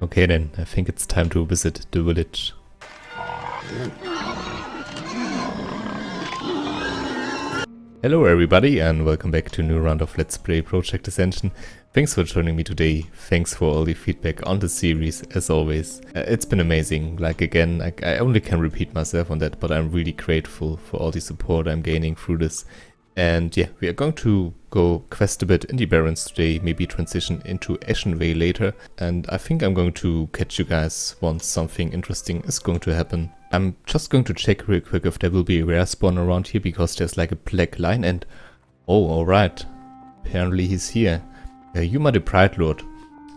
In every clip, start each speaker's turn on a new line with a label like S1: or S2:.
S1: Okay then, I think it's time to visit the village. Hello everybody and welcome back to a new round of Let's Play Project Ascension. Thanks for joining me today, thanks for all the feedback on the series as always. It's been amazing, like again, I only can repeat myself on that, but I'm really grateful for all the support I'm gaining through this. And yeah, we are going to go quest a bit in the Barrens today, maybe transition into Ashenvale later. And I think I'm going to catch you guys once something interesting is going to happen. I'm just going to check real quick if there will be a rare spawn around here, because there's like a black line and... Oh, alright. Apparently he's here. Yuma the Pride Lord.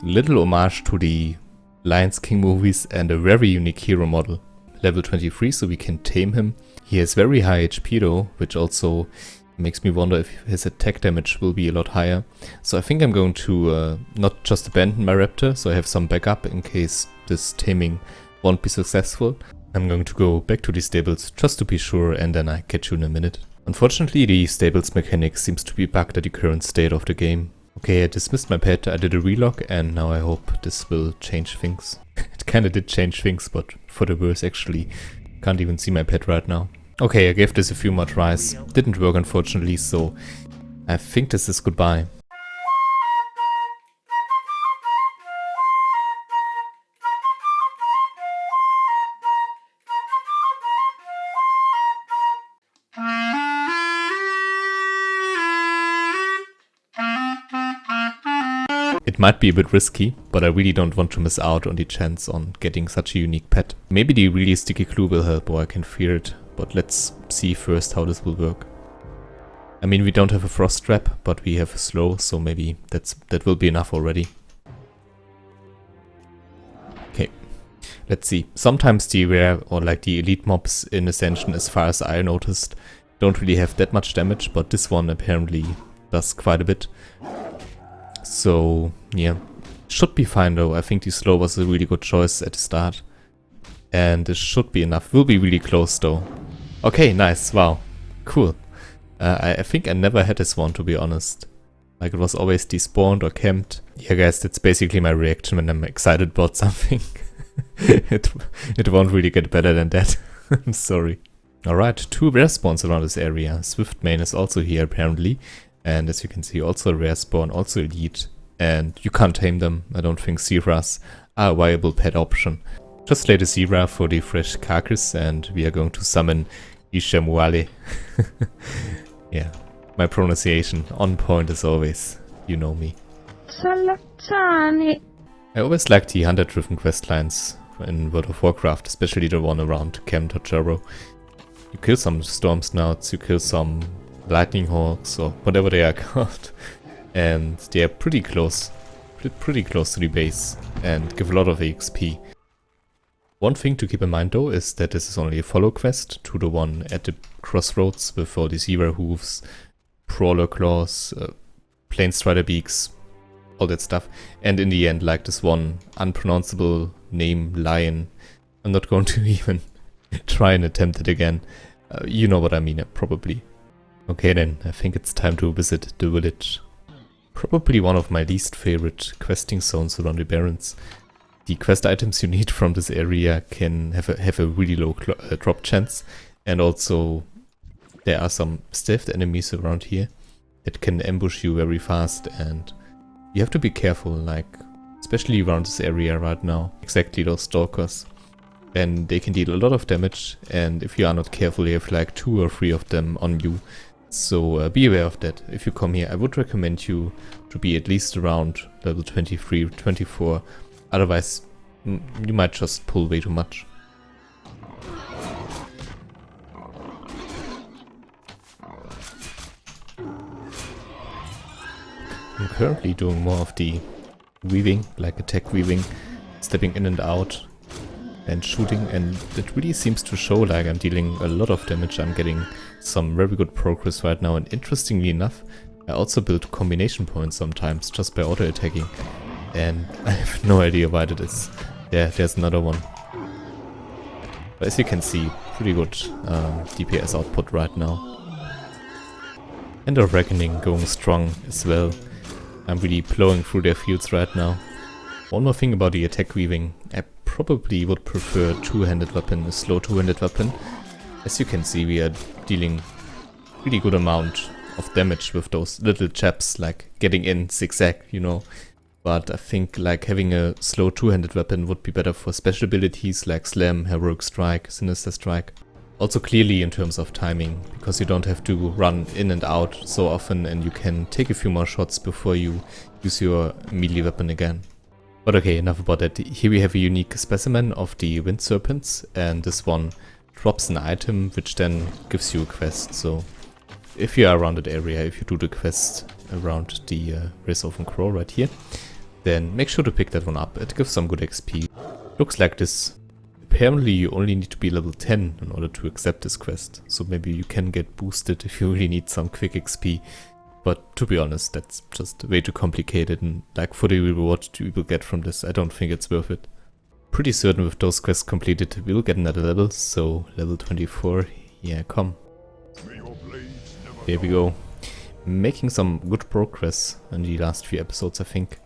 S1: Little homage to the Lions King movies and a very unique hero model. Level 23, so we can tame him. He has very high HP though, which also makes me wonder if his attack damage will be a lot higher. So I think I'm going to not just abandon my raptor, so I have some backup in case this taming won't be successful. I'm going to go back to the stables just to be sure, and then I catch you in a minute. Unfortunately, the stables mechanic seems to be bugged at the current state of the game. Okay, I dismissed my pet, I did a relog, and now I hope this will change things. It kinda did change things, but for the worse actually. Can't even see my pet right now. Okay, I gave this a few more tries. Didn't work unfortunately, so I think this is goodbye. It might be a bit risky, but I really don't want to miss out on the chance on getting such a unique pet. Maybe the really sticky glue will help, or I can fear it, but let's see first how this will work. I mean, we don't have a frost trap, but we have a slow, so maybe that will be enough already. Okay, let's see. Sometimes the rare or like the elite mobs in Ascension, as far as I noticed, don't really have that much damage, but this one apparently does quite a bit. So, yeah, should be fine though. I think the slow was a really good choice at the start. And this should be enough. Will be really close though. Okay, nice. Wow. Cool. I think I never had this one, to be honest. Like, it was always despawned or camped. Yeah, guys, that's basically my reaction when I'm excited about something. It won't really get better than that. I'm sorry. Alright, 2 rare spawns around this area. Swiftmane is also here apparently. And as you can see, also a rare spawn, also elite. And you can't tame them. I don't think Zebras are a viable pet option. Just slay the zebra for the fresh carcass, and we are going to summon Ishamuale. Yeah, my pronunciation on point as always. You know me. I always like the hunter-driven questlines in World of Warcraft, especially the one around Camp Tajaro. You kill some storm snouts, you kill some lightning hawks or whatever they are called, and they are pretty close to the base and give a lot of XP. One thing to keep in mind though is that this is only a follow quest to the one at the crossroads with all the zebra hooves, brawler claws, planestrider beaks, all that stuff. And in the end, like this one unpronounceable name lion, I'm not going to even try and attempt it again. You know what I mean, probably. Okay then, I think it's time to visit the village. Probably one of my least favorite questing zones around the Barrens. The quest items you need from this area can have a really low drop chance, and also there are some stealthed enemies around here that can ambush you very fast, and you have to be careful, like especially around this area right now. Exactly, those stalkers. And they can deal a lot of damage, and if you are not careful you have like 2 or 3 of them on you. So be aware of that. If you come here, I would recommend you to be at least around level 23, 24. Otherwise, you might just pull way too much. I'm currently doing more of the weaving, like attack weaving, stepping in and out and shooting, and it really seems to show like I'm dealing a lot of damage. I'm getting some very good progress right now, and interestingly enough, I also build combination points sometimes just by auto-attacking, and I have no idea why that is. Yeah, there's another one. But as you can see, pretty good DPS output right now. And the Reckoning going strong as well. I'm really plowing through their fields right now. One more thing about the attack weaving. I probably would prefer a two-handed weapon, a slow two-handed weapon. As you can see, we are dealing really good amount of damage with those little chaps, like getting in zigzag, you know. But I think like having a slow two-handed weapon would be better for special abilities like Slam, Heroic Strike, Sinister Strike. Also clearly in terms of timing, because you don't have to run in and out so often and you can take a few more shots before you use your melee weapon again. But okay, enough about that. Here we have a unique specimen of the Wind Serpents, and this one drops an item which then gives you a quest. So if you are around that area, if you do the quest around the Race of Crow right here, then make sure to pick that one up. It gives some good XP. Looks like this. Apparently you only need to be level 10 in order to accept this quest. So maybe you can get boosted if you really need some quick XP. But to be honest, that's just way too complicated, and like for the reward you will get from this, I don't think it's worth it. Pretty certain with those quests completed we'll get another level, so level 24, yeah, come. There we go. Making some good progress in the last few episodes, I think.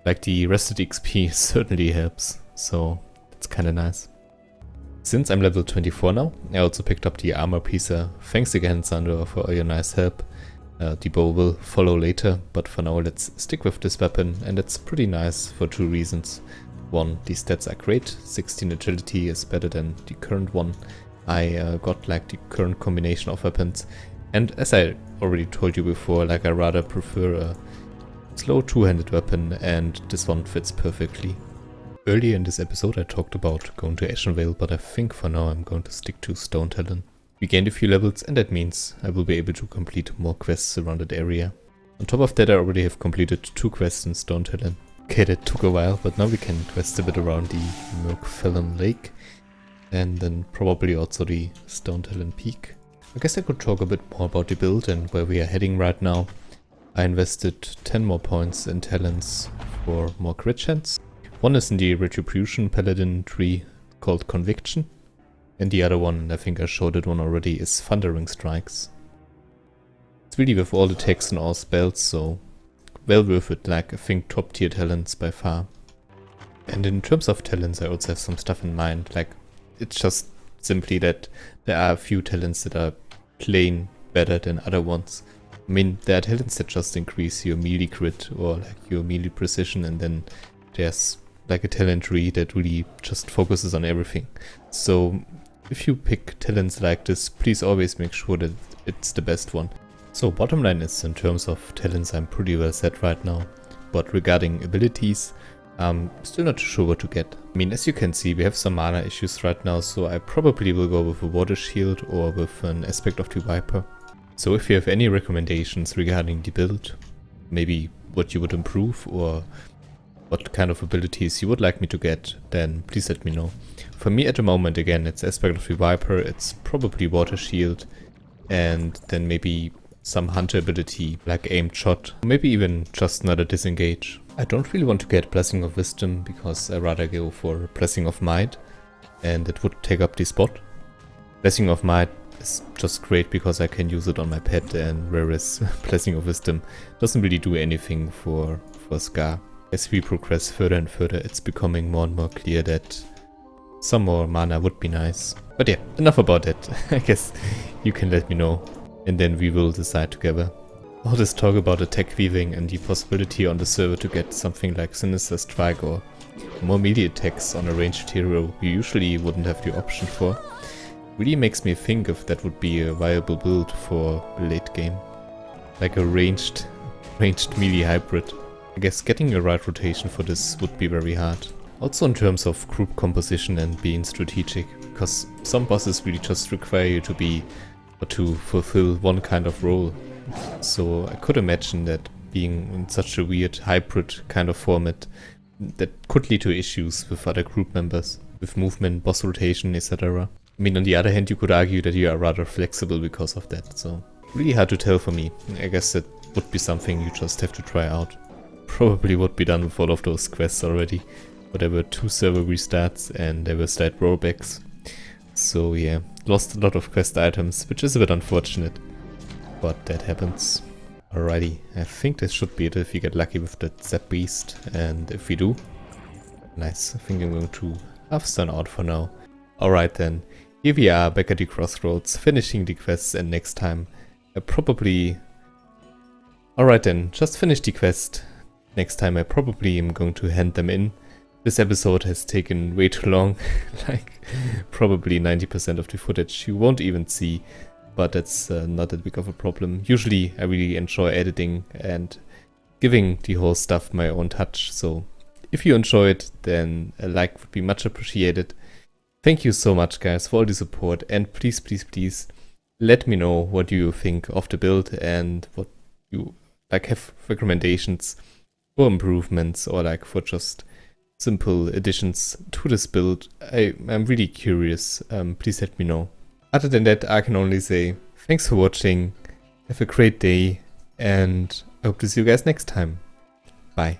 S1: Like the rested XP certainly helps, so that's kinda nice. Since I'm level 24 now, I also picked up the armor piecer. Thanks again, Sandor, for all your nice help. The bow will follow later, but for now let's stick with this weapon, and it's pretty nice for two reasons. One, the stats are great, 16 agility is better than the current one. I got like the current combination of weapons, and as I already told you before, like I rather prefer a slow two-handed weapon, and this one fits perfectly. Earlier in this episode I talked about going to Ashenvale, but I think for now I'm going to stick to Stone Talon. We gained a few levels, and that means I will be able to complete more quests around that area. On top of that, I already have completed 2 quests in Stone Talon. Okay, that took a while, but now we can quest a bit around the Murkfellam Lake, and then probably also the Stone Talon Peak. I guess I could talk a bit more about the build and where we are heading right now. I invested 10 more points in talents for more crit chance. One is in the Retribution Paladin tree called Conviction. And the other one, I think I showed it one already, is Thundering Strikes. It's really with all the attacks and all spells, so well worth it, like I think top tier talents by far. And in terms of talents I also have some stuff in mind, like it's just simply that there are a few talents that are plain better than other ones. I mean, there are talents that just increase your melee crit or like your melee precision, and then there's like a talent tree that really just focuses on everything. So if you pick talents like this, please always make sure that it's the best one. So bottom line is, in terms of talents I'm pretty well set right now, but regarding abilities, I'm still not sure what to get. I mean, as you can see, we have some mana issues right now, so I probably will go with a water shield or with an aspect of the Viper. So if you have any recommendations regarding the build, maybe what you would improve or what kind of abilities you would like me to get, then please let me know. For me at the moment, again, it's aspect of the Viper, it's probably water shield, and then maybe some hunter ability like aimed shot, or maybe even just another disengage. I don't really want to get Blessing of Wisdom because I rather go for Blessing of Might, and it would take up the spot. Blessing of Might is just great because I can use it on my pet, and whereas Blessing of Wisdom doesn't really do anything for Scar. As we progress further and further, it's becoming more and more clear that some more mana would be nice. But yeah, enough about that. I guess you can let me know, and then we will decide together. All this talk about attack weaving and the possibility on the server to get something like Sinister Strike or more melee attacks on a ranged hero you usually wouldn't have the option for, really makes me think if that would be a viable build for late game. Like a ranged melee hybrid. I guess getting a right rotation for this would be very hard. Also in terms of group composition and being strategic, because some bosses really just require you to be or to fulfill one kind of role. So I could imagine that being in such a weird hybrid kind of format, that could lead to issues with other group members, with movement, boss rotation, etc. I mean, on the other hand, you could argue that you are rather flexible because of that, so really hard to tell for me. I guess that would be something you just have to try out. Probably would be done with all of those quests already, but there were 2 server restarts and there were slight rollbacks. So yeah, lost a lot of quest items, which is a bit unfortunate, but that happens. Alrighty, I think this should be it if we get lucky with that Zap Beast, and if we do, Nice, I think I'm going to half stun out for now. Alright then, here we are back at the crossroads, finishing the quests, and next time I probably... Alright then, just finish the quest. Next time I probably am going to hand them in. This episode has taken way too long, like probably 90% of the footage you won't even see, but that's not that big of a problem. Usually I really enjoy editing and giving the whole stuff my own touch, so if you enjoyed, then a like would be much appreciated. Thank you so much guys for all the support, and please, please, please let me know what you think of the build and what you like have recommendations for improvements or like for just simple additions to this build. I'm really curious, please let me know. Other than that, I can only say thanks for watching, have a great day, and I hope to see you guys next time. Bye.